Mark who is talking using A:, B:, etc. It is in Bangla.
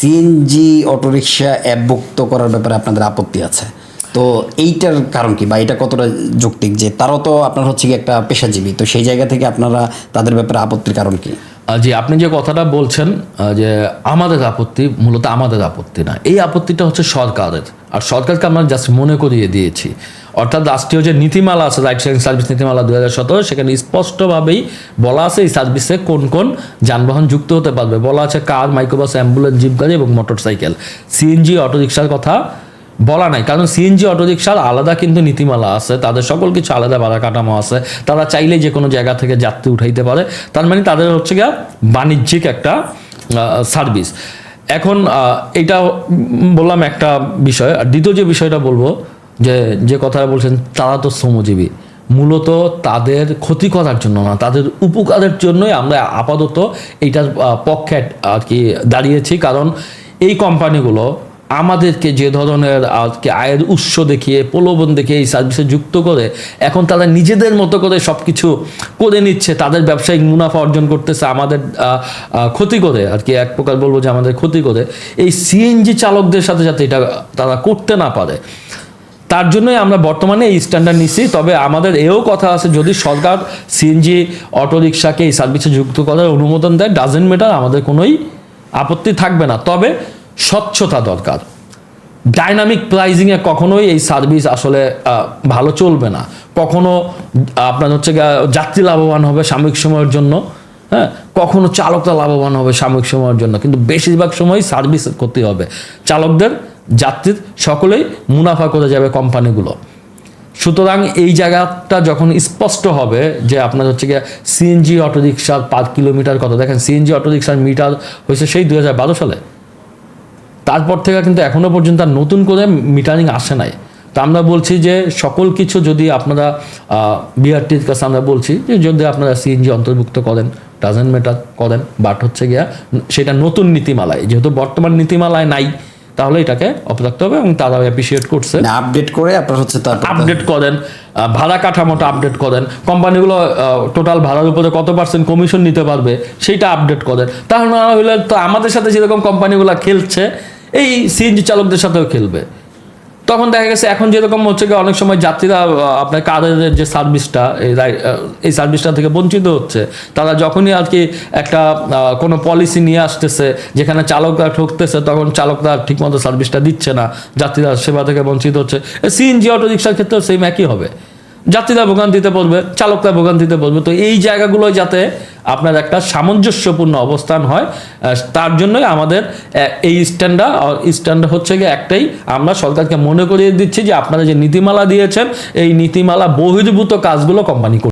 A: সিএনজি অটোরিকশা অ্যাপভুক্ত করার ব্যাপারে আপনাদের আপত্তি আছে, তো এইটার কারণ কি, বা এটা কতটা যৌক্তিক যে তারাও তো আপনার হচ্ছে কি একটা পেশাজীবী, তো সেই জায়গা থেকে আপনারা তাদের ব্যাপারে আপত্তির কারণ কি?
B: যে আপনি যে কথাটা বলছেন যে আমাদের আপত্তি, মূলত আমাদের আপত্তি না, এই আপত্তিটা হচ্ছে সরকারের, আর সরকারকে আমরা জাস্ট মনে করিয়ে দিয়েছি। অর্থাৎ রাষ্ট্রীয় যে নীতিমালা আছে, রাইড শেয়ারিং সার্ভিস নীতিমালা 2017, সেখানে স্পষ্টভাবেই বলা আছে এই সার্ভিসে কোন কোন যানবাহন যুক্ত হতে পারবে। বলা আছে কার, মাইক্রোবাস, অ্যাম্বুলেন্স, জিপ গাড়ি এবং মোটরসাইকেল। সিএনজি অটোরিকশার কথা বলা নাই, কারণ সিএনজি অটোরিকশার আলাদা কিন্তু নীতিমালা আছে, তাদের সকল কিছু আলাদা ভাড়া কাঠামো আছে, তারা চাইলে যে কোনো জায়গা থেকে যাত্রী উঠাইতে পারে, তার মানে তাদের হচ্ছে গিয়া বাণিজ্যিক একটা সার্ভিস। এখন এটা বললাম একটা বিষয়। আর দ্বিতীয় যে বিষয়টা বলবো, যে কথাটা বলছেন তারা তো শ্রমজীবী, মূলত তাদের ক্ষতি করার জন্য না, তাদের উপকারের জন্যই আমরা আপাতত এইটার পক্ষে আর কি দাঁড়িয়েছি। কারণ এই কোম্পানিগুলো আমাদেরকে যে ধরনের আজকে আয়ের উৎস দেখিয়ে, প্রলোভন দেখিয়ে এই সার্ভিসে যুক্ত করে, এখন তারা নিজেদের মতো করে সব কিছু করে নিচ্ছে, তাদের ব্যবসায়িক মুনাফা অর্জন করতেছে, আমাদের ক্ষতি করে আর কি, এক প্রকার বলবো যে আমাদের ক্ষতি করে। এই সিএনজি চালকদের সাথে যাতে এটা তারা করতে না পারে, তার জন্যই আমরা বর্তমানে এই স্ট্যান্ডার্ড নিচ্ছি। তবে আমাদের এও কথা আছে, যদি সরকার সিএনজি অটোরিকশাকে এই সার্ভিসে যুক্ত করার অনুমোদন দেয়, ডাজেন্ট ম্যাটার, আমাদের কোনোই আপত্তি থাকবে না। তবে স্বচ্ছতা দরকার। ডাইনামিক প্রাইজিংয়ে কখনোই এই সার্ভিস আসলে ভালো চলবে না। কখনো আপনার হচ্ছে যাত্রী লাভবান হবে সাময়িক সময়ের জন্য, হ্যাঁ, কখনো চালকরা লাভবান হবে সাময়িক সময়ের জন্য, কিন্তু বেশিরভাগ সময় সার্ভিস করতে হবে চালকদের, যাত্রীর, সকলেই মুনাফা করে যাবে কোম্পানিগুলো। সুতরাং এই জায়গাটা যখন স্পষ্ট হবে যে আপনার হচ্ছে গিয়ে সিএনজি অটোরিকশার পার কিলোমিটার কত, দেখেন সিএনজি অটোরিকশার মিটার হয়েছে সেই 2012 সালে, তারপর থেকে কিন্তু এখনো পর্যন্ত আর নতুন করে মিটারিং আসে নাই। তো আমরা বলছি যে সকল কিছু যদি আপনারা বিআরটির কাছে আমরা বলছি যে যদি আপনারা সিএনজি অন্তর্ভুক্ত করেন, ডাজেন্ট ম্যাটার করেন, বাট হচ্ছে গিয়া সেটা নতুন নীতিমালায়, যেহেতু বর্তমান নীতিমালায় নাই, তাহলে এটাকে অপরাক্ত হবে এবং তারা অ্যাপ্রিসিয়েট করছে।
A: আপডেট করে আপনার হচ্ছে
B: আপডেট করেন, ভাড়া কাঠামোটা আপডেট করেন, কোম্পানিগুলো টোটাল ভাড়ার উপরে কত % কমিশন নিতে পারবে সেইটা আপডেট করেন। তাহলে না হলে তো আমাদের সাথে যেরকম কোম্পানিগুলো খেলছে, এই সিএনজি চালকদের সাথেও খেলবে। তখন দেখা গেছে এখন যেরকম হচ্ছে কি অনেক সময় যাত্রীরা আপনার কারের যে সার্ভিসটা, এই সার্ভিসটা থেকে বঞ্চিত হচ্ছে। তারা যখনই আর কি একটা কোনো পলিসি নিয়ে আসতেছে যেখানে চালকরা ঠকতেছে, তখন চালকরা ঠিকমতো সার্ভিসটা দিচ্ছে না, যাত্রীরা সেবা থেকে বঞ্চিত হচ্ছে। সিএনজি অটো রিক্সার ক্ষেত্রেও সেম একই হবে, যাত্রীরা ভোগান্তিতে পড়বে, চালকরা ভোগান্তিতে পড়বে। তো এই জায়গাগুলো যাতে আপনার একটা সামঞ্জস্যপূর্ণ অবস্থান হয়, তার জন্যই আমাদের এই স্ট্যান্ডার্ড হচ্ছে গিয়ে একটাই, আমরা সরকারকে মনে করিয়ে দিচ্ছি যে আপনারা যে নীতিমালা দিয়েছেন, এই নীতিমালা বহির্ভূত কাজগুলো কোম্পানি